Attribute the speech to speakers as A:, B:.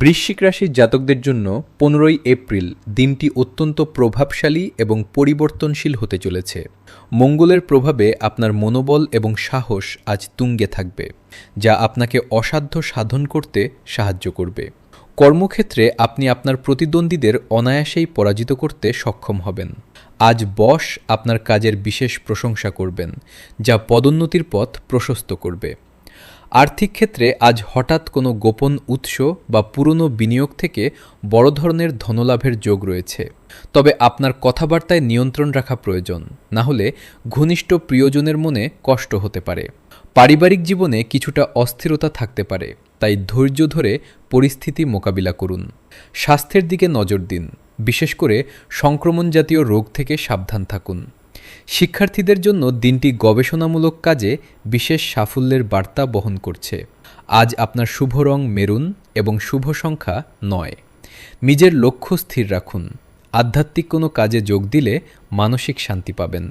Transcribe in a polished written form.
A: বৃশ্চিক রাশির জাতকদের জন্য 15ই এপ্রিল দিনটি অত্যন্ত প্রভাবশালী এবং পরিবর্তনশীল হতে চলেছে। মঙ্গলের প্রভাবে আপনার মনোবল এবং সাহস আজ তুঙ্গে থাকবে, যা আপনাকে অসাধ্য সাধন করতে সাহায্য করবে। কর্মক্ষেত্রে আপনি আপনার প্রতিদ্বন্দ্বীদের অনায়াসেই পরাজিত করতে সক্ষম হবেন। আজ বস আপনার কাজের বিশেষ প্রশংসা করবেন, যা পদোন্নতির পথ প্রশস্ত করবে। আর্থিক ক্ষেত্রে আজ হঠাৎ কোনো গোপন উৎস বা পুরনো বিনিয়োগ থেকে বড় ধরনের ধনলাভের যোগ রয়েছে, তবে আপনার কথাবার্তায় নিয়ন্ত্রণ রাখা প্রয়োজন, না হলে ঘনিষ্ঠ প্রিয়জনের মনে কষ্ট হতে পারে। পারিবারিক জীবনে কিছুটা অস্থিরতা থাকতে পারে, তাই ধৈর্য ধরে পরিস্থিতি মোকাবিলা করুন। স্বাস্থ্যের দিকে নজর দিন, বিশেষ করে সংক্রমণ জাতীয় রোগ থেকে সাবধান থাকুন। শিক্ষার্থীদের জন্য দিনটি গবেষণামূলক কাজে বিশেষ সাফল্যের বার্তা বহন করছে। আজ আপনার শুভ রং মেরুন এবং শুভ সংখ্যা 9। নিজের লক্ষ্য স্থির রাখুন। আধ্যাত্মিক কোনো কাজে যোগ দিলে মানসিক শান্তি পাবেন।